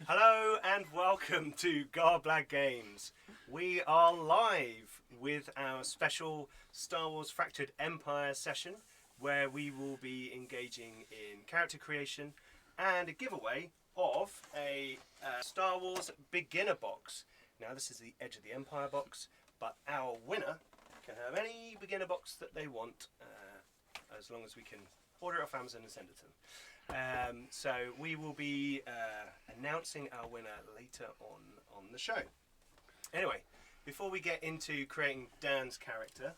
Hello and welcome to Garblag Games. We are live with our special Star Wars Fractured Empire session where we will be engaging in character creation and a giveaway of a Star Wars beginner box. Now this is the Edge of the Empire box, but our winner can have any beginner box that they want as long as we can order it off Amazon and send it to them. So we will be announcing our winner later on the show. Anyway, before we get into creating Dan's character,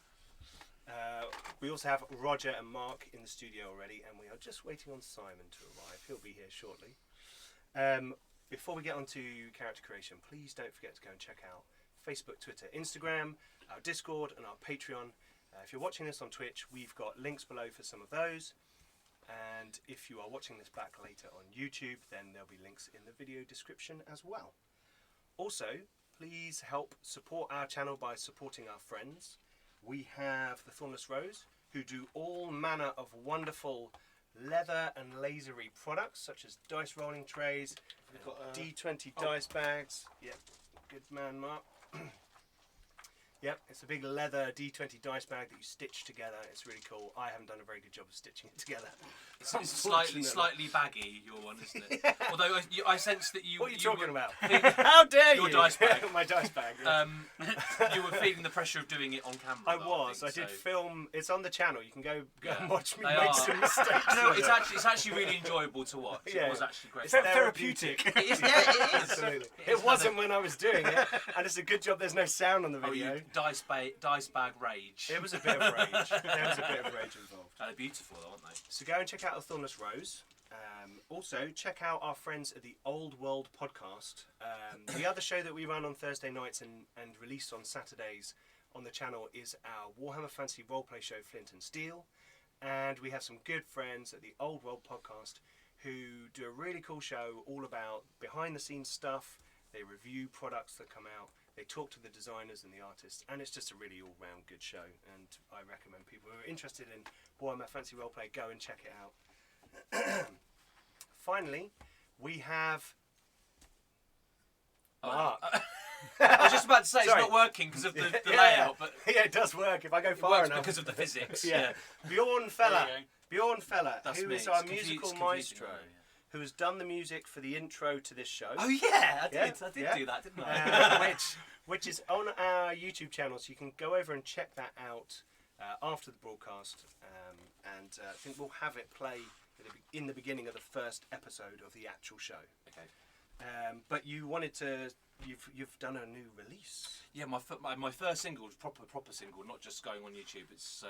we also have Roger and Mark in the studio already, and we are just waiting on Simon to arrive. He'll be here shortly. Before we get on to character creation, please don't forget to go and check out Facebook, Twitter, Instagram, our Discord and our Patreon. If you're watching this on Twitch, we've got links below for some of those. And if you are watching this back later on YouTube, then there'll be links in the video description as well. Also, please help support our channel by supporting our friends. We have the Thornless Rose, who do all manner of wonderful leather and lasery products, such as dice rolling trays, we've got D20 dice bags. Yep, good man, Mark. Yep, it's a big leather D20 dice bag that you stitch together. It's really cool. I haven't done a very good job of stitching it together. It's slightly baggy, your one, isn't it? Yeah. Although I sense that you... What are you talking about? How dare you? Your dice bag. My dice bag. You were feeling the pressure of doing it on camera. I was. I did film. It's on the channel. You can go and watch me they make are. some mistakes. No, it's actually really enjoyable to watch. Yeah. It was actually great. It's therapeutic. It is. Yeah, it is. Absolutely. It wasn't when I was doing it, and it's a good job there's no sound on the video. Dice bag rage. It was a bit of rage. There was a bit of rage involved. They're beautiful, aren't they? So go and check out the Thornless Rose. Also, check out our friends at the Old World podcast. The other show that we run on Thursday nights and release on Saturdays on the channel is our Warhammer Fantasy roleplay show, Flint and Steel. And we have some good friends at the Old World podcast who do a really cool show all about behind the scenes stuff. They review products that come out. They talk to the designers and the artists, and it's just a really all-round good show. And I recommend people who are interested in Warhammer Fantasy Roleplay go and check it out. Finally, we have Mark. I was just about to say it's not working because of the layout, but yeah, it does work if I go far enough. Because of the physics. Yeah. Bjørn Felle, That's who me. is our It's musical confusing maestro, me, who has done the music for the intro to this show. Oh yeah, I did. Yeah, I did yeah. do that, didn't I? Which is on our YouTube channel, so you can go over and check that out after the broadcast, and I think we'll have it play in the beginning of the first episode of the actual show. Okay. But you wanted to, you've done a new release. Yeah, my first single, proper single, not just going on YouTube. It's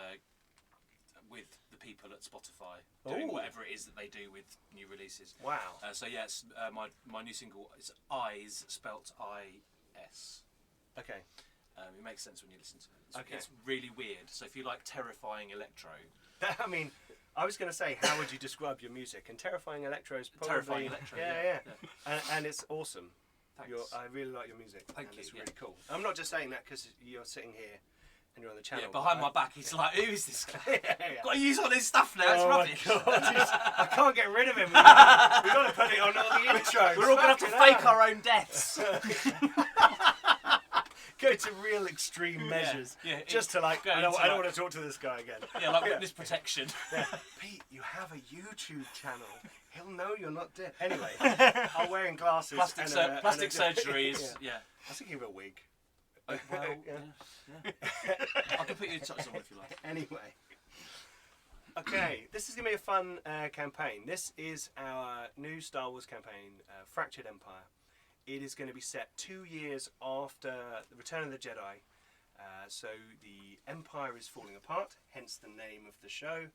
with the people at Spotify doing whatever it is that they do with new releases. Wow. So yeah, it's, my new single is Eyes, spelt I-S. Okay. It makes sense when you listen to it. Okay. It's really weird. So if you like terrifying electro, I mean, I was going to say, how would you describe your music? And Terrifying Electro is probably... Terrifying Electro, yeah. And it's awesome. thanks. I really like your music. Thank you, It's yeah. really cool. I'm not just saying that because you're sitting here and you're on the channel. Yeah, behind my back, it's like, who is this guy? yeah. Got to use all his stuff now. It's Oh rubbish. my God, I can't get rid of him. We've got to put it on all the intros. We're all going to have to fake our own deaths. Go to real extreme measures. Yeah, just to like, I don't want to talk to this guy again. Yeah, like witness protection. Yeah. Pete, you have a YouTube channel. He'll know you're not dead. Anyway, I'm wearing glasses. Plastic surgery is, yeah. I was thinking of a wig. Well, yeah. I can put you in touch with someone if you like. Anyway. Okay, this is going to be a fun campaign. This is our new Star Wars campaign, Fractured Empire. It is going to be set 2 years after the Return of the Jedi. So the Empire is falling apart, hence the name of the show.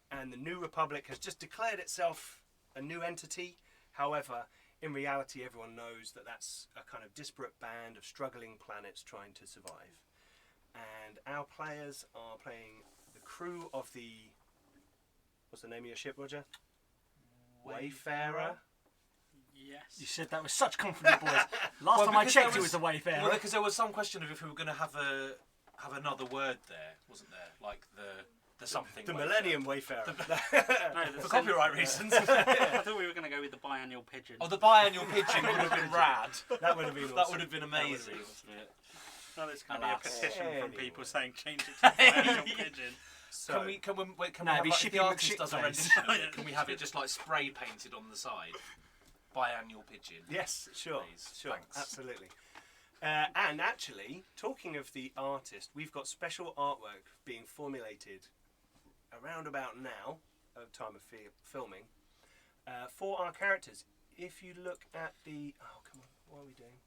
And the New Republic has just declared itself a new entity. However, in reality, everyone knows that that's a kind of disparate band of struggling planets trying to survive. And our players are playing the crew of the... What's the name of your ship, Roger? Wayfarer. Yes. You said that with such confidence, boys. Last time I checked, it was the Wayfarer. Well, because there was some question of if we were going to have another word there, wasn't there? Like The something. The Wayfarer. Millennium Wayfarer. For copyright reasons. I thought we were going to go with the biannual pigeon. Oh, the biannual pigeon would have been rad. That would have been awesome. That would have been amazing. No, there's going to be a petition from people saying change it to the biannual pigeon. So, Can we No, have, it'd be like, if the Shippy artist does a McShipface. rendition, can we have it just like spray painted on the side? Biannual pigeon. yes, sure, Please, sure, thanks. absolutely. And actually, talking of the artist, we've got special artwork being formulated around about now, at the time of filming, for our characters. If you look at the... Oh, come on, what are we doing?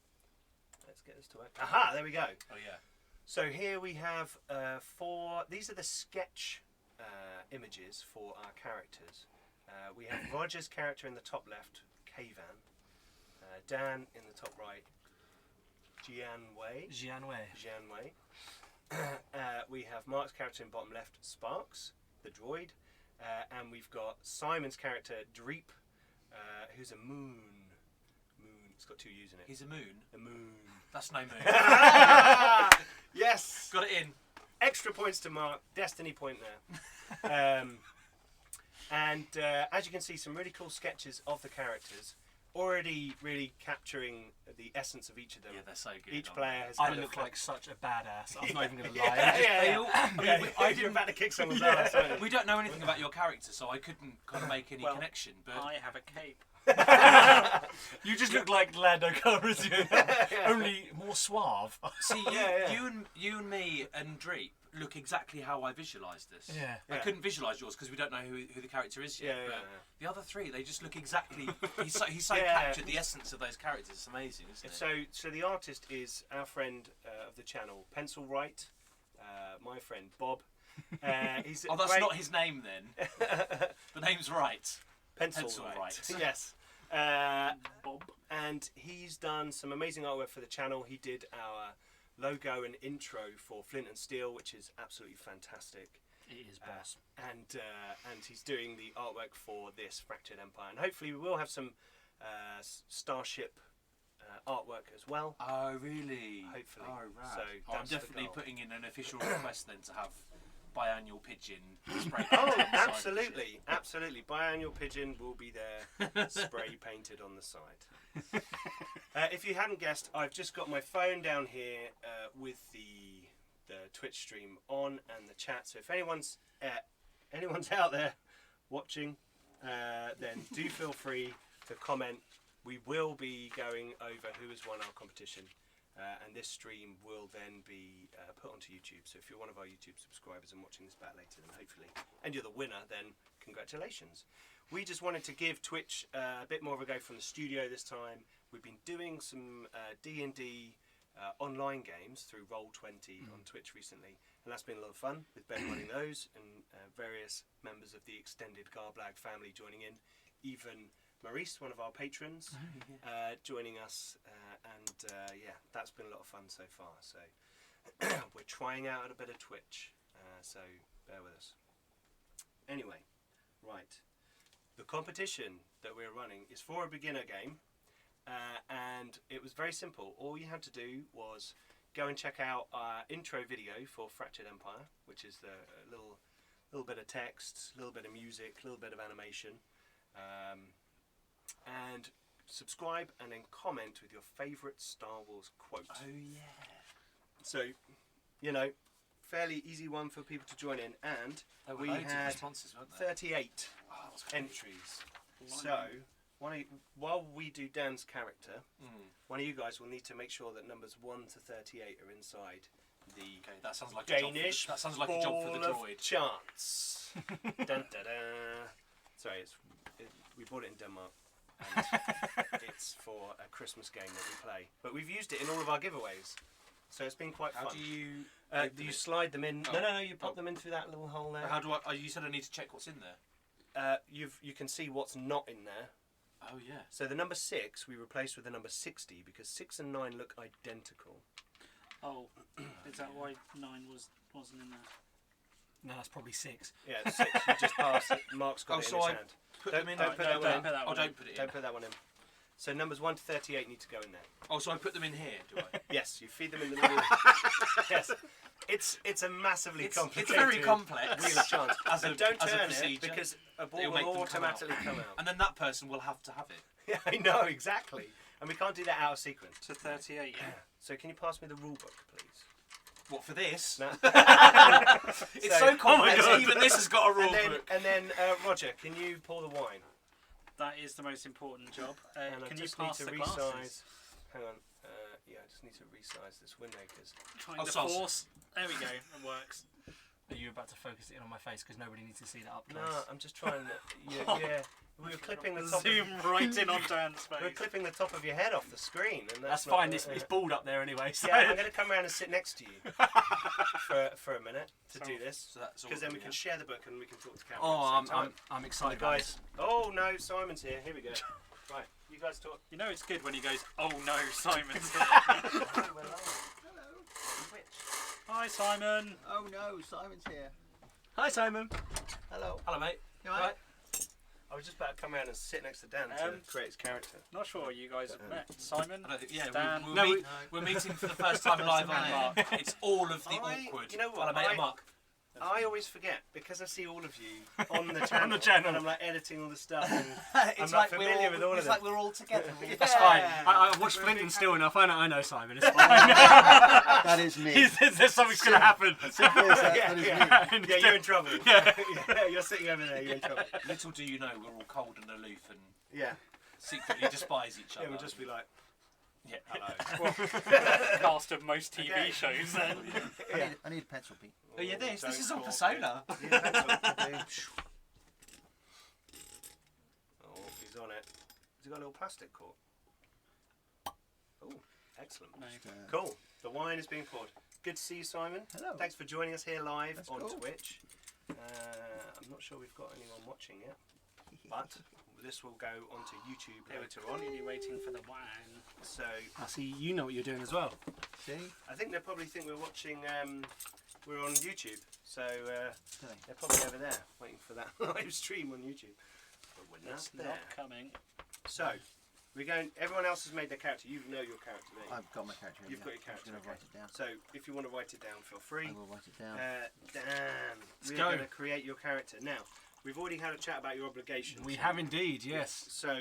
Let's get this to work. Aha, there we go. Oh yeah. So here we have these are the sketch images for our characters. We have Roger's character in the top left, Kayvan. Dan in the top right, Jianwei. We have Mark's character in bottom left, Sparks, the droid. And we've got Simon's character, Dreep, who's a moon. It's got 2 U's in it. He's a moon. A moon. That's no moon. Yes! Got it in. Extra points to Mark. Destiny point there. And as you can see, some really cool sketches of the characters. Already really capturing the essence of each of them. Yeah, they're so good. Each player has I kind look of like such a badass. I'm not even going to Yeah, lie. yeah. You're about to kick someone's ass, aren't you? We don't know anything about your character, so I couldn't kind of make any connection. But I have a cape. You just look like Lando Calrissian, only more suave. see, Yeah. you and me and Dreep look exactly how I visualised this. Yeah. I couldn't visualise yours because we don't know who the character is yet. Yeah, but yeah. the other 3, they just look exactly. He's so Yeah. captured the essence of those characters. It's amazing, isn't it? So the artist is our friend of the channel, Pencilwright, my friend Bob. He's Oh, that's great... not his name then. The name's right. Pencilwright. Pencilwright. Yes. Bob. And he's done some amazing artwork for the channel. He did our logo and intro for Flint and Steel, which is absolutely fantastic. It is, boss. And he's doing the artwork for this Fractured Empire. And hopefully we will have some Starship artwork as well. Oh, really? Hopefully. Oh, right. So I'm that's the definitely goal. putting in an official request then to have biannual pigeon spray painted Oh, on the side of absolutely, absolutely. Biannual pigeon will be there, spray painted on the side. If you hadn't guessed, I've just got my phone down here with the Twitch stream on and the chat. So if anyone's out there watching, then do feel free to comment. We will be going over who has won our competition. And this stream will then be put onto YouTube. So if you're one of our YouTube subscribers and watching this back later, then hopefully, and you're the winner, then congratulations. We just wanted to give Twitch a bit more of a go from the studio this time. We've been doing some D&D online games through Roll20 on Twitch recently, and that's been a lot of fun with Ben running those and various members of the extended Garblag family joining in, even Maurice, one of our patrons, joining us, and yeah, that's been a lot of fun so far. So we're trying out a bit of Twitch, so bear with us. Anyway, right, the competition that we're running is for a beginner game, and it was very simple. All you had to do was go and check out our intro video for Fractured Empire, which is the little bit of text, little bit of music, little bit of animation. And subscribe and then comment with your favourite Star Wars quote. Oh yeah. So, you know, fairly easy one for people to join in, and There were we loads of had responses, weren't there? 38 Oh, that's great. entries. So, while we do Dan's character, one of you guys will need to make sure that numbers 1 to 38 are inside the Okay, that sounds like Danish a job. That sounds like a job for the ball of droid. chance. Dun, da, da. Sorry, we bought it in Denmark. And it's for a Christmas game that we play, but we've used it in all of our giveaways, so it's been quite How fun. do you? You slide them in. Oh. No, you pop them in through that little hole there. How do I? Oh, you said I need to check what's in there. You can see what's not in there. Oh yeah. So the number 6 we replaced with the number 60 because 6 and 9 look identical. Oh, is that why 9 wasn't in there? No, that's probably 6. Yeah, 6. You just pass it. Mark's got it in his hand. Put Don't- them in. don't put that one in. Oh, don't put it in. Don't put that one in. So numbers 1 to 38 need to go in there. Oh, so I put them in here, do I? Yes, you feed them in the middle. Yes. It's a massively It's complicated very complex. wheel of chance. As And a- don't as a turn it procedure. because a ball It'll make will them come out. automatically come out. And then that person will have to have it. Yeah, I know exactly. And we can't do that out of sequence. To 38, yeah. So can you pass me the rule book, please? What, for this? No. It's so complex, even this has got a rule book. And then Roger, can you pour the wine? That is the most important job. And I Can you just pass need the to glasses? resize. Hang on. Yeah, I just need to resize this window because. Trying Oh, to sauce. force. There we go. It works. Are you about to focus it in on my face because nobody needs to see that up No, close? I'm just trying to. Yeah. We were clipping the top. Zoom right in on Dan's We're face. clipping the top of your head off the screen, and That's not fine. the- It's bald up there anyway. So. Yeah, I'm going to come around and sit next to you for a minute to do this, So that's all because then we we can have. share the book and we can talk to camera. Oh, at the same time. I'm And excited, the guys. Oh no, Simon's here. Here we go. Right, you guys talk. You know it's good when he goes, oh no, Simon's here. Oh, we're live. Hello. Hi, Simon. Oh no, Simon's here. Hi, Simon. Hello. Hello, mate. You alright? I was just about to come around and sit next to Dan Um, to create his character. Not sure you guys have met. Simon? I don't think- Yeah, Dan. we're, No, meet- we're meeting for the first time live on air. It's all of the awkward. You know what? Hello, mate, I'm Mark. I always forget because I see all of you on the channel. On the channel. And I'm like editing all the stuff. And It's not like we're familiar all, with all of it's them. like we're all together. That's fine. I watched Flint still enough. I know Simon. It's fine. That is me. There's something's going to happen. Simple as that, yeah, that is yeah. me. Yeah, you're in trouble. Yeah. You're sitting over there. You're in trouble. Little do you know, we're all cold and aloof and Yeah. secretly despise each other. Yeah, we'll just be like, Yeah, hello. Cast of most TV Okay. shows then. I need a pencil, Pete. Oh yeah, this don't is on talk. Persona. Yeah, that's what I do. Oh, he's on it. Has he got a little plastic cork? Oh, excellent. No. Cool. The wine is being poured. Good to see you, Simon. Hello. Thanks for joining us here live That's on cool. Twitch. I'm not sure we've got anyone watching yet, but this will go onto YouTube later on. Clearly waiting for the wine. So I see you know what you're doing as well. See? I think they probably think we're watching. We're on YouTube, so Do they? they're probably over there waiting for that live stream on YouTube. But we're not It's there. not coming. So we're going. Everyone else has made their character. You know your character name. I've got my character. You've got your I'm character. just going to okay. write it down. So if you want to write it down, feel free. I will write it down. Dan, we're go. going to create your character. Now, we've already had a chat about your obligations. We have indeed, yes. So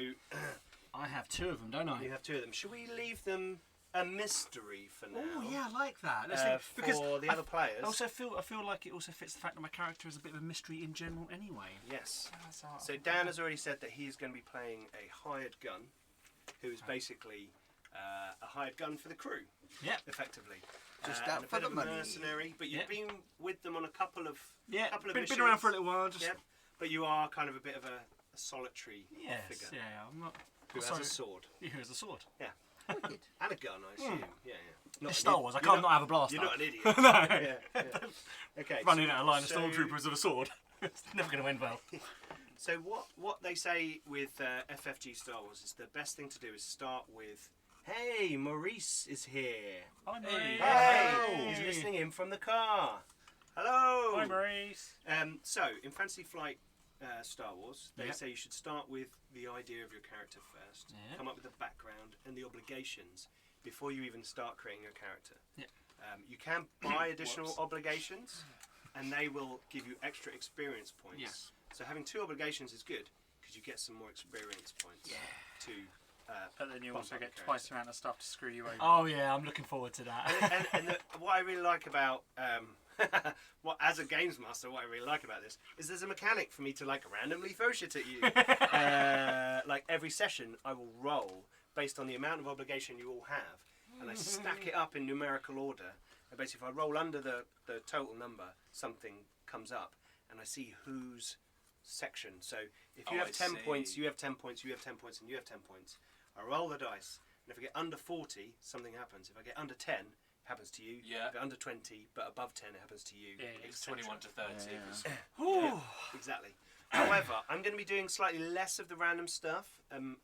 I have two of them, don't I? you have two of them. Should we leave them a mystery for now? Oh yeah, I like that. For the other players. I feel like it also fits the fact that my character is a bit of a mystery in general anyway. Yes. So Dan has already said that he is going to be playing a hired gun, who is basically a hired gun for the crew. Yep. Effectively. Just and out a for bit the of a money. mercenary, but you've Yep. been with them on a couple of Yeah, couple of been missions. around for a little while. Just Yep. But you are kind of a bit of a solitary yes, figure yeah. I'm not. who has sorry. a sword Here's the sword. Wicked. and a gun, I assume. Yeah, yeah. Not It's an Star id- Wars. I you're can't not have a blaster. You're not an idiot. No. Yeah, yeah. Okay. Running out of line of so- stormtroopers with a sword. It's never going to end well. So what they say with FFG Star Wars is the best thing to do is start with, "Hey, Maurice is here. Hi, Hey. Maurice. Hey, Hello. he's listening in from the car. Hello." Hi, Maurice. So in Fantasy Flight Star Wars, they Yep. say you should start with the idea of your character first, Yep. come up with the background and the obligations before you even start creating your character. Yep. You can buy additional Whoops. obligations, and they will give you extra experience points. Yes. So having two obligations is good because you get some more experience points to. But then you Bump also up get the twice the amount of stuff to screw you over. Oh yeah, I'm looking forward to that. and what I really like about as a games master, what I really like about this is there's a mechanic for me to like randomly throw shit at you. Like every session, I will roll based on the amount of obligation you all have, and I stack it up in numerical order. And basically, if I roll under the total number, something comes up, and I see whose section. So if you Oh, have I 10 see. points, you have 10 points, you have 10 points, and you have 10 points. I roll the dice, and if I get under 40, something happens. If I get under 10, it happens to you. Yeah. If I get under 20, but above 10, it happens to you. Yeah, It's etc. 21 to 30. Yeah. Yeah, exactly. However, I'm going to be doing slightly less of the random stuff,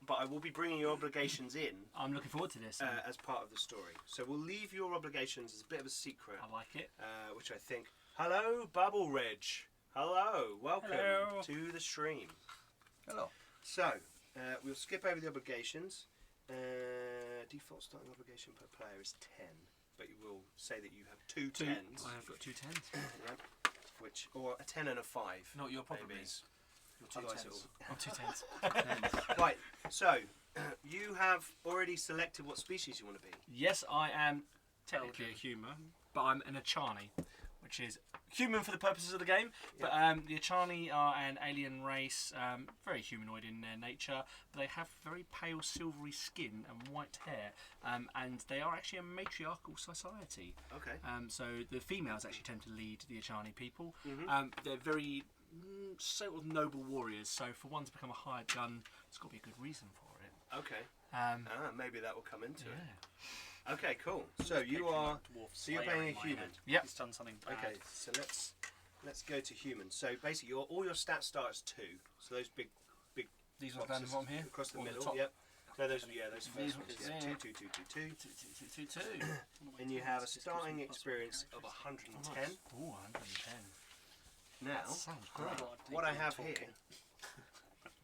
but I will be bringing your obligations in I'm looking forward to this. as part of the story. So we'll leave your obligations as a bit of a secret, I like it. which I think. Hello, Bubble Reg. Hello, welcome Hello. to the stream. Hello. So we'll skip over the obligations. Default starting obligation per player is 10. but you will say that you have two tens. I have got 2 10s. Yep. Or a 10 and a 5. No, your problem maybe. is your 2 Otherwise tens. Oh, 2 10s. Right, so you have already selected what species you want to be. Yes, I am technically a human, but I'm an Achani, which is human for the purposes of the game. But the Achani are an alien race, very humanoid in their nature, but they have very pale silvery skin and white hair, and they are actually a matriarchal society. Okay. So the females actually tend to lead the Achani people. Mhm. They're very sort of noble warriors, so for one to become a hired gun, there's got to be a good reason for it. Okay. Maybe that will come into Yeah. it. Okay, cool. So you are. So you're playing a human. Yep. He's done something bad. Okay. So let's go to human. So basically, all your stats start as 2. So those big These ones boxes down the bottom here. across the or middle. top. Yep. No, those These first ones, ones. yeah. 2, 2, 2, 2, 2. 2. And you have a starting experience of 110. Ooh, 110. Now, That sounds great. what I have here,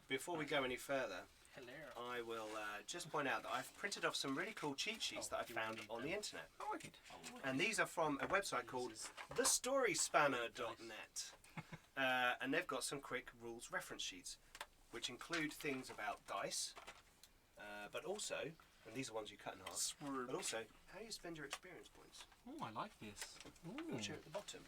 before we go any further, Hello. I will just point out that I've printed off some really cool cheat sheets that I found on the internet. Oh, wicked. And these are from a website called thestoryspanner.net. And they've got some quick rules reference sheets, which include things about dice, but also, and these are ones you cut in half, but also how you spend your experience points, Oh, I like this. which are at the bottom.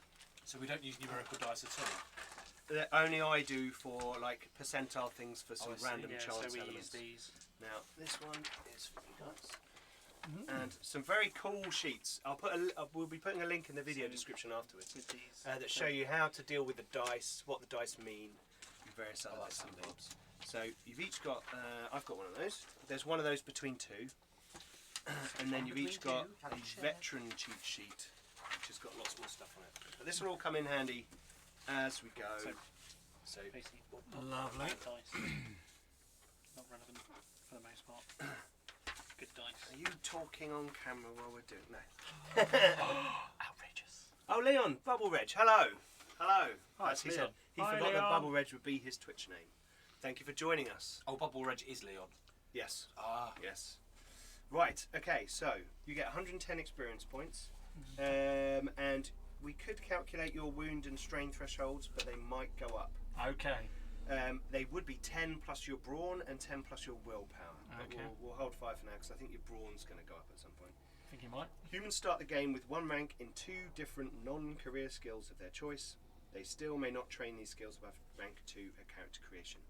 So we don't use numerical dice at all. That only I do for like percentile things for some I see. random Yeah, chance so we elements. use these. Now this one is for you guys. And some very cool sheets. We'll be putting a link in the video description afterwards With these. that show you how to deal with the dice, what the dice mean, and various other bits and bobs. So you've each got. I've got one of those. There's one of those between 2, and then you've each got a veteran cheat sheet, which has got lots more stuff on it. But this will all come in handy as we go. So Basically, Lovely. bad dice. Not relevant for the most part. Good dice. are you talking on camera while we're doing? No. Outrageous. Oh, Leon, Bubble Reg, hello. Hello. Hi, As he it's said, Leon. he Hi, forgot that Leon. Bubble Reg would be his Twitch name. Thank you for joining us. Oh, Bubble Reg is Leon. Yes. Ah. Yes. Right. Okay. So you get 110 experience points, and we could calculate your wound and strain thresholds, but they might go up. Okay. They would be 10 plus your brawn and 10 plus your willpower. But Okay. we'll hold 5 for now because I think your brawn's going to go up at some point. I think you might. Humans start the game with 1 rank in 2 different non-career skills of their choice. They still may not train these skills above rank 2 at character creation.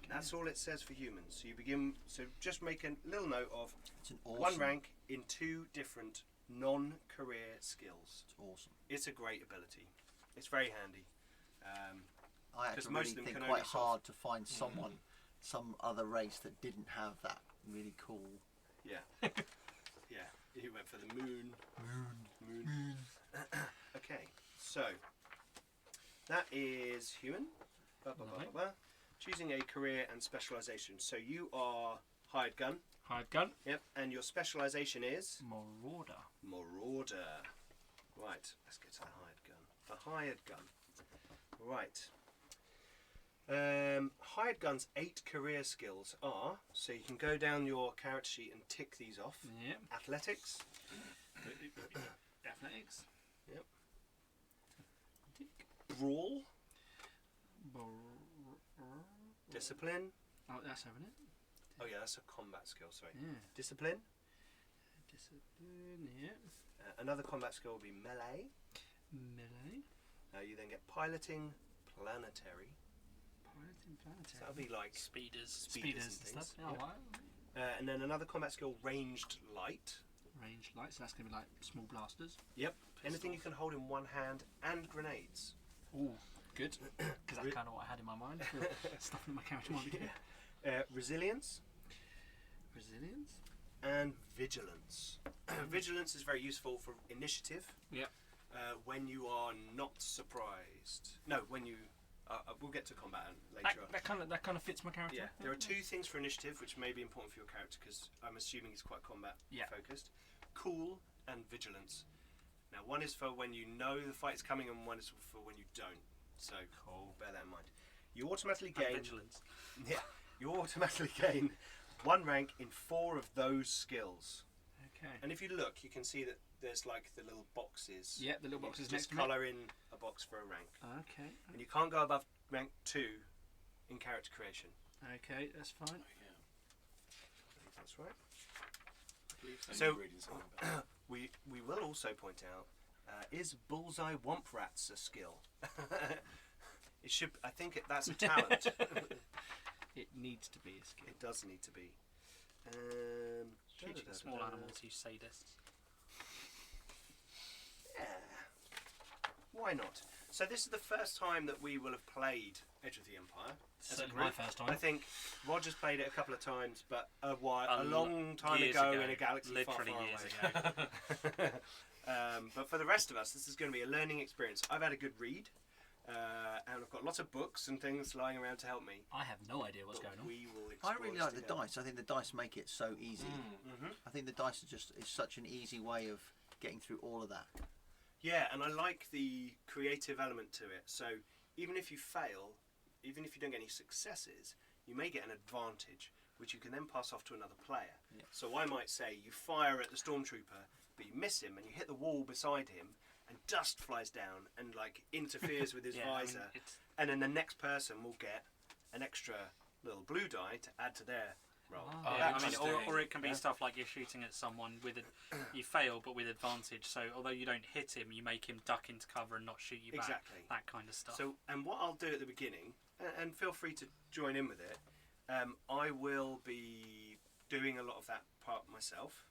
That's all it says for humans. So you begin. So just make a little note of It's an awesome. 1 rank in 2 different non-career skills. It's awesome. It's a great ability. It's very handy. I had 'Cause to most really of them think can quite only sort of- hard to find someone, some other race that didn't have that really cool. Yeah. Yeah. You went for the moon. Moon. Okay. So that is human. Blah, blah, blah, blah, blah. Choosing a career and specialisation. So you are hired gun. Hired gun. Yep. And your specialisation is Marauder. Marauder. Right. Let's get to the hired gun. The hired gun. Right. Hired gun's 8 career skills are, so you can go down your character sheet and tick these off. Yep. Athletics. Athletics. Brawl. Discipline. Oh, that's having it. Oh yeah, that's a combat skill, sorry. Yeah. Discipline. Discipline. Yeah. Another combat skill will be melee. Melee. You then get piloting, planetary. Piloting, So planetary. that'll be like Speeders. speeders and and things. stuff. Oh, Yep. right. And then another combat skill, ranged light. Range lights. So that's gonna be like small blasters. Yep. Anything you can hold in one hand, and grenades. Ooh, good. Because that's kind of what I had in my mind for stuff that my character wanted to do. Resilience Resilience. and vigilance. Vigilance is very useful for initiative. Yep. When you are not surprised. No, when you. We'll get to combat later on. That kind of fits my character. Yeah, there are 2 things for initiative which may be important for your character because I'm assuming he's quite combat focused. Cool and vigilance. Now, one is for when you know the fight is coming, and one is for when you don't. So, bear that in mind. You automatically gain. Vigilance. Yeah, you automatically gain 1 rank in 4 of those skills. Okay. And if you look, you can see that there's like the little boxes. Yeah, the little You boxes can next just to me. colour in a box for a rank, Okay. and you can't go above rank 2 in character creation. Okay, that's fine. Yeah. I think that's right. I believe so. So- You're reading something about it. We will also point out, is bullseye womp rats a skill? It should. I think that's a talent. It needs to be a skill. It does need to be. Shooting small animals, you sadists. Yeah. Why not? So this is the first time that we will have played Edge of the Empire. As a Certainly my group. first time. I think Roger's played it a couple of times, but a A long time years ago ago. in a galaxy Literally far, far years away. But for the rest of us, this is going to be a learning experience. I've had a good read, and I've got lots of books and things lying around to help me. I have no idea what's but going on. We will I explore really this like the together. dice. I think the dice make it so easy. Mhm. I think the dice is such an easy way of getting through all of that. Yeah, and I like the creative element to it. So even if you fail, even if you don't get any successes, you may get an advantage, which you can then pass off to another player. Yeah. So I might say you fire at the stormtrooper, but you miss him, and you hit the wall beside him, and dust flies down and like interferes with his Yeah, I mean, visor, it's and then the next person will get an extra little blue die to add to their roll. Ah. Oh, yeah, I mean, interesting. or it can be Yeah. stuff like you're shooting at someone with you fail, but with advantage. So although you don't hit him, you make him duck into cover and not shoot you back. Exactly. That kind of stuff. So, and what I'll do at the beginning, and feel free to join in with it, I will be doing a lot of that part myself.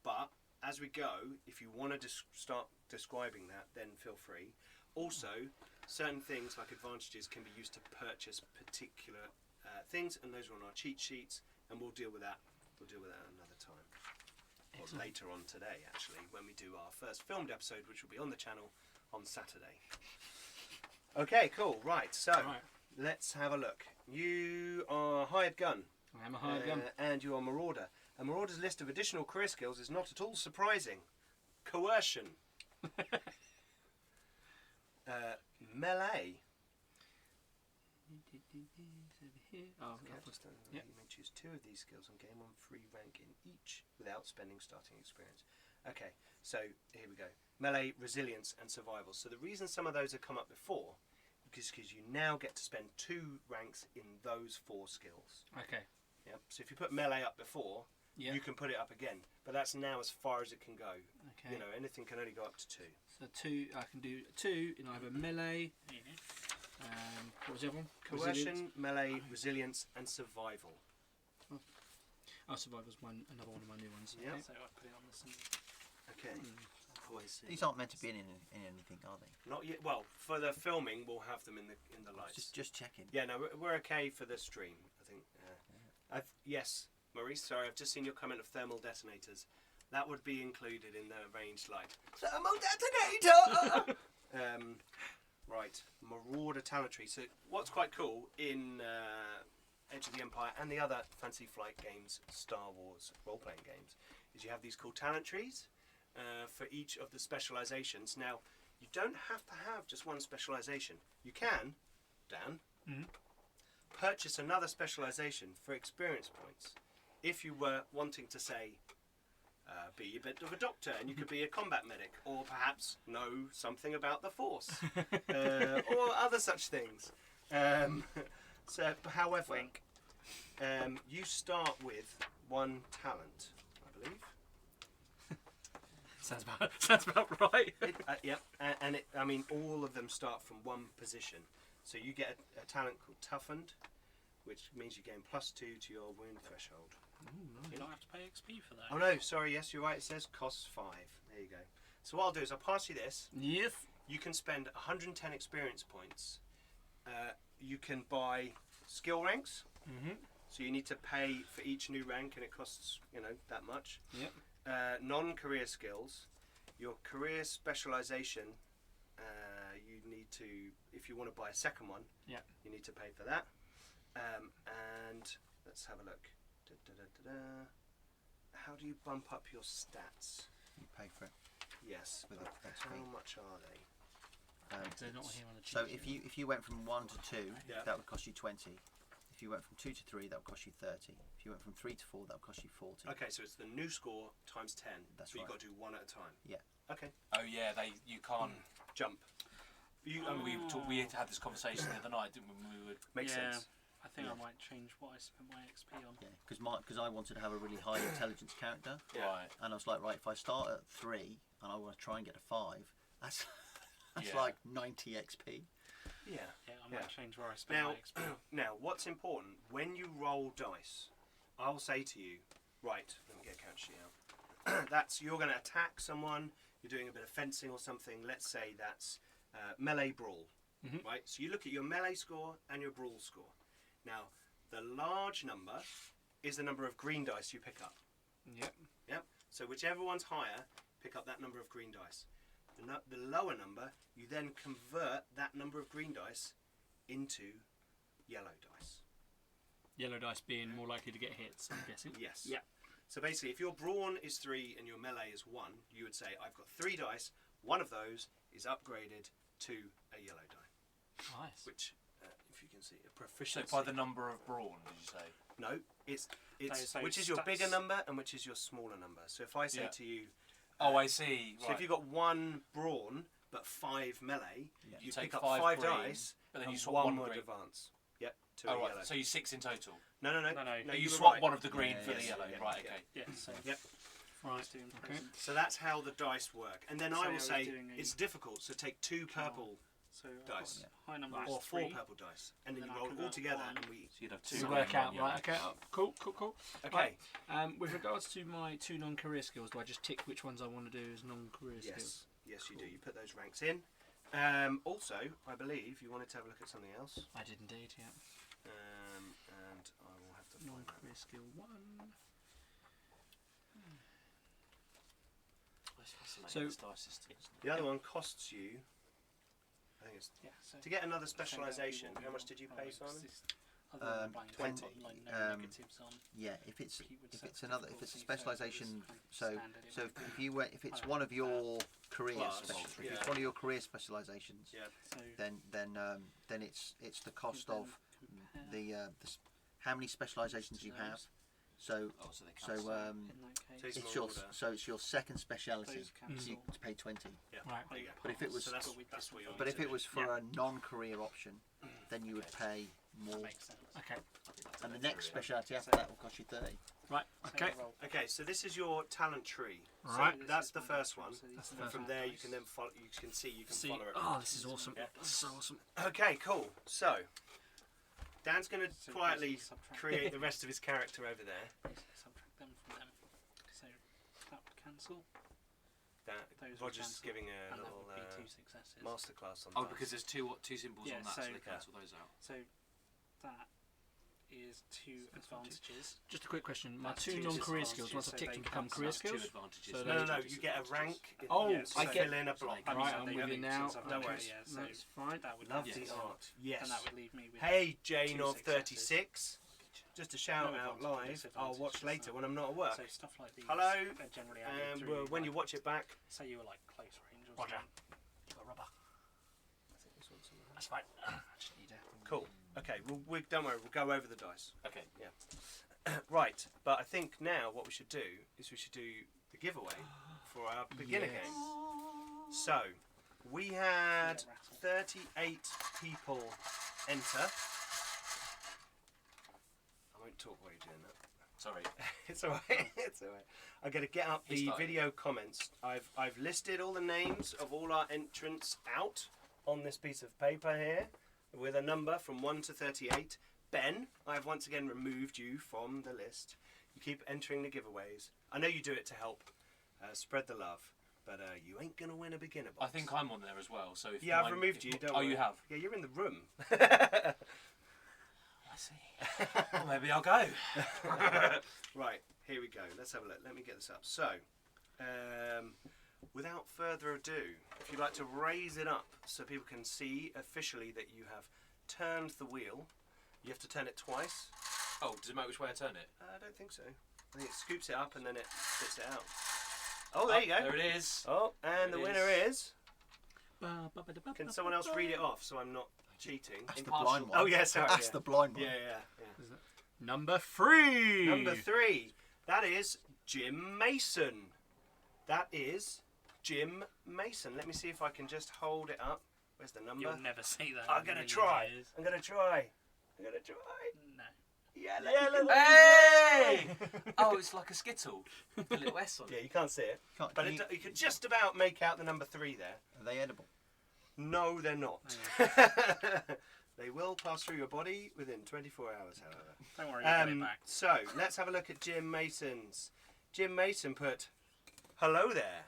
But as we go, if you want to start describing that, then feel free. Also, certain things like advantages can be used to purchase particular things, and those are on our cheat sheets, and we'll deal with that. We'll deal with that another time. Or Excellent. later on today, actually, when we do our first filmed episode, which will be on the channel on Saturday. Okay, cool. Right, so Right. let's have a look. You are hired gun, I am a hired gun. and you are marauder. A marauder's list of additional career skills is not at all surprising. Coercion, melee. Oh, Okay, Yep. You may choose 2 of these skills and gain 1 free rank in each without spending starting experience. Okay, so here we go. Melee, resilience, and survival. So the reason some of those have come up before is because you now get to spend 2 ranks in those 4 skills. Okay. Yep. So if you put melee up before, Yeah. you can put it up again. But that's now as far as it can go. Okay. You know, anything can only go up to 2. So 2. I can do 2 in either melee. What was the other one? Coercion, Resilience. melee, resilience, and survival. Oh, survival's another one of my new ones. Yeah. So I put it on this. And Okay. These aren't meant to be in anything, are they? Not yet. Well, for the filming, we'll have them in the lights. Just checking. Yeah, no, we're okay for the stream. I think. Yes, Maurice. Sorry, I've just seen your comment of thermal detonators. That would be included in the range like thermal detonator. Right, Marauder talent tree. So what's quite cool in Edge of the Empire and the other Fantasy Flight games, Star Wars role-playing games, is you have these cool talent trees for each of the specializations. Now, you don't have to have just one specialization. You can, Dan, purchase another specialization for experience points. If you were wanting to say, be a bit of a doctor and you could be a combat medic, or perhaps know something about the Force, or other such things. However, you start with 1 talent, I believe. Sounds about right. Yep, I mean, all of them start from 1 position. So you get a talent called Toughened, which means you gain +2 to your wound threshold. you don't have to pay XP for that. Oh no, sorry, yes, you're right, it says costs 5. There you go. So what I'll do is I'll pass you this. Yes. You can spend 110 experience points. You can buy skill ranks. So you need to pay for each new rank, and it costs, that much. Yep. Non-career skills. Your career specialization, you need to, if you want to buy a second one, Yep. you need to pay for that. And let's have a look. How do you bump up your stats? You pay for it. Yes, With but a XP. how much are they? They're not here on the So cheat if you went from 1 to 2, Yeah. that would cost you 20. If you went from 2 to 3, that would cost you 30. If you went from 3 to 4, that would cost you 40. Okay, so it's the new score times 10. That's but right. You've got to do one at a time. Yeah. Okay. Oh yeah, you can't. Jump. We had this conversation the other night, didn't we? When we would. Makes sense. I think I might change what I spent my XP on. Yeah, because I wanted to have a really high intelligence character, Yeah. Right. and I was like, right, if I start at 3 and I want to try and get a 5, that's Yeah. like 90 XP. Yeah. Yeah, I might Yeah. change where I spent Now, my XP. now, what's important when you roll dice? I'll say to you, right? Let me get a count sheet out. That's you're going to attack someone. You're doing a bit of fencing or something. Let's say that's melee brawl, right? So you look at your melee score and your brawl score. Now, the large number is the number of green dice you pick up. Yep. Yep. So whichever one's higher, pick up that number of green dice. The lower number, you then convert that number of green dice into yellow dice. Yellow dice being more likely to get hits, I'm guessing. Yes. Yeah. So basically, if your brawn is 3 and your melee is 1, you would say, I've got 3 dice. One of those is upgraded to a yellow die, Nice. which, if you can see, a So proficiency. by the number of brawn, did you say? No, it's So which is your stats- bigger number and which is your smaller number. So if I say Yeah. to you, Oh, I see. so Right. if you've got 1 brawn but 5 melee, Yeah. you You take pick up 5 5 green, dice, but then you and swap 1 one would green. advance. Yep, to Oh a right. yellow. So you 6 in total. No, No, you you were swap right. one of the green Yeah, for the yeah, yellow. yeah, Right. yeah. Okay. Yeah, so Yep. Right. just doing Okay. present. So that's how the dice work. And then So I I will was say doing a it's difficult. So take 2 purple So I've dice. got high number Right. is or 4 3. purple dice, and then Then you I roll it all convert together, one. and we. So you'd have To 2 work green, out, one yellow. right? Okay. Oh, cool. Okay. Right. With regards to my 2 non-career skills, do I just tick which ones I want to do as non-career skills? Yes, you do. You put those ranks in. Also, I believe you wanted to have a look at something else, I did indeed. Yeah. and I will have to find that. Non-career skill 1. It's fascinating, So- this dice system, isn't it? The other one costs you. I think it's Yeah, so to get another so that'd be specialisation. what we How much want. did you Oh, pay, wait, Simon? this- other than Um, buying 20, something like no negatives on. Yeah, if it's Keep with if it's set another if it's a difficulty, so specialisation, it's kind of so standard, it so would if you went if it's one of your career Class, if yeah. it's one of your career specialisations, Yeah. So then it's the cost then of compare the how many specialisations you have. those. So Oh, so they so cancel. In that case, So it's it's more your order. so it's your second speciality. those So cancel. you to pay 20. Yeah. Right. There you go. But if it was so that's what you're. but if it was for Yeah. a non-career option, then you would pay That more. makes sense. Okay. And the next speciality after So- that will cost you 30. Right. So Okay. I roll. Okay, so this is your talent tree. Right. So that's This the is first my one. so these That's the are first From my there, you dice. can then follow. You can see. You can See. follow it. Oh, this is awesome. Yeah. This is so awesome. Okay, cool. So, Dan's going to So quietly basically subtract- create the rest of his character over there. basically subtract them from them. So that would cancel, That Those would Roger's cancel, giving a and that little would be 2 successes. masterclass on Oh, that. because there's two symbols Yeah, on that, so so- they cancel those out. So that is 2 advantages. Just a quick question. My That's 2 two non-career disadvantages, skills, once so I've ticked they them, become cancel career out. Two skills. advantages. So No, those- you get a rank. Oh, yeah, I so get- fill in a block. Right, Right, I'm they with you don't now. since I've done Okay. it, yeah, so That's fine. that would Love leave the me- art. Yes. And that would leave me with Hey, Jane 2 of successes. 36. Just a shout No out advantage, live. disadvantage, I'll watch just later that. when I'm not at work. So stuff like these. Hello, are generally added through, well, when you like, watch it back. say you were like close range or Roger. something. Give a rubber. That's fine. I just need a... Cool. Okay, don't worry, we'll go over the dice. Okay. Right, but I think now what we should do is we should do the giveaway for our beginner Yes. game. So, we had Yeah, rattle. 38 people enter. I won't talk while you're doing that. Sorry. It's alright. It's alright. I'm going to get up He the started. video comments. I've listed all the names of all our entrants out on this piece of paper here with a number from 1 to 38. Ben, I've once again removed you from the list. You keep entering the giveaways. I know you do it to help spread the love, but you ain't going to win a beginner box. I think I'm on there as well. So if Yeah, I've mine- removed if- you. Don't Oh, worry. you have. Yeah, you're in the room. I see. Well, maybe I'll go. Right, here we go. Let's have a look. Let me get this up. So, without further ado, if you'd like to raise it up so people can see officially that you have turned the wheel, you have to turn it twice. Oh, does it matter which way I turn it? I don't think so. I think it scoops it up and then it spits it out. Oh, there you go. There it is. Oh, and the There it winner is. Ba-ba-ba-da-ba-ba-ba. Can someone else read it off so I'm not cheating. That's the Impartial. blind one. Oh yeah, sorry. That's yeah. the blind one. Yeah. Number 3. Number 3. That is Jim Mason. That is Jim Mason. Let me see if I can just hold it up. Where's the number? You'll never see that. I'm in gonna a try. million years. I'm gonna try. No. Yeah. Hey! Oh, it's like a skittle. The little S on Yeah, it. you can't see it, Can't- but can you could just about make out the number 3 there. Are they edible? No, they're not. They will pass through your body within 24 hours, however. Don't worry, you'll get it back. So let's have a look at Jim Mason's. Jim Mason put, "Hello there."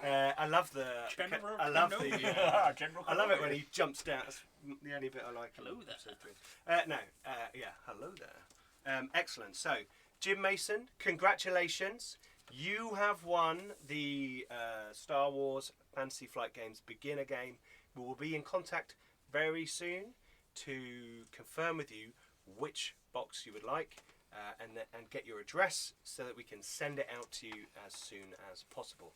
I love the. General I love the. Kenobi. General I love it when he jumps down. That's the only bit I like. Hello in there. episode 3. Yeah. Hello there. Excellent. So, Jim Mason, congratulations. You have won the Star Wars Fantasy Flight Games beginner game. We will be in contact very soon to confirm with you which box you would like and get your address so that we can send it out to you as soon as possible.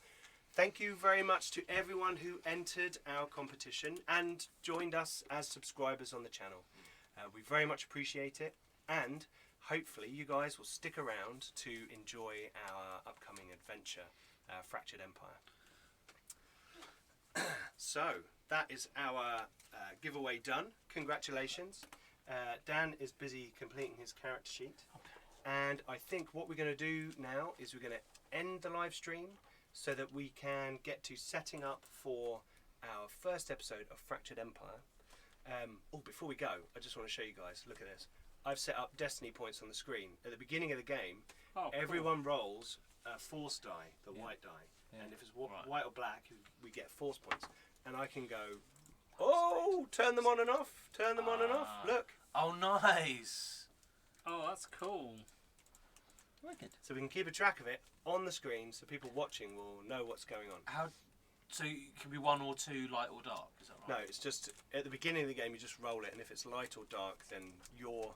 Thank you very much to everyone who entered our competition and joined us as subscribers on the channel. We very much appreciate it, and hopefully you guys will stick around to enjoy our upcoming adventure, Fractured Empire. So, that is our giveaway done. Congratulations. Dan is busy completing his character sheet. And I think what we're going to do now is we're going to end the live stream so that we can get to setting up for our first episode of Fractured Empire. Before we go, I just want to show you guys. Look at this. I've set up destiny points on the screen. At the beginning of the game, Oh, cool. everyone rolls a force die, the white die. Yeah. And if it's Right. white or black, we get force points. And I can go, oh, turn them on and off. Turn them on and off. Ah. Look. Oh, nice. Oh, that's cool. Wicked. So we can keep a track of it on the screen so people watching will know what's going on. How? So it can be 1 or 2, light or dark. Is that No, right? it's just at the beginning of the game you just roll it, and if it's light or dark, then you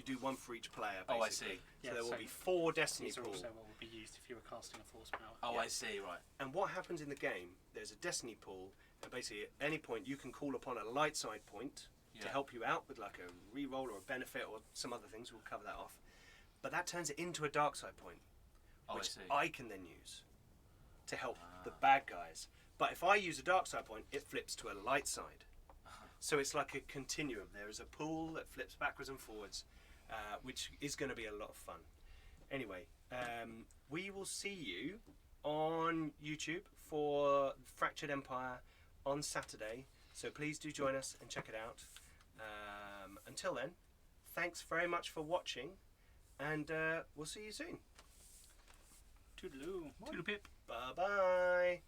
do one for each player. Basically. Oh, I see. So Yeah, there will so be 4 destiny These are pools. also what would be used if you were casting a force power. Oh, Yeah. I see. Right. And what happens in the game? There's a destiny pool, and basically at any point you can call upon a light side point to Yeah. help you out with like a reroll or a benefit or some other things. We'll cover that off. But that turns it into a dark side point, Oh, which I see. can then use to help the bad guys. But if I use a dark side point, it flips to a light side. So it's like a continuum. There is a pool that flips backwards and forwards, which is going to be a lot of fun. Anyway, we will see you on YouTube for Fractured Empire on Saturday. So please do join us and check it out. Until then, thanks very much for watching, and we'll see you soon. Toodaloo. Toodle pip. Bye bye.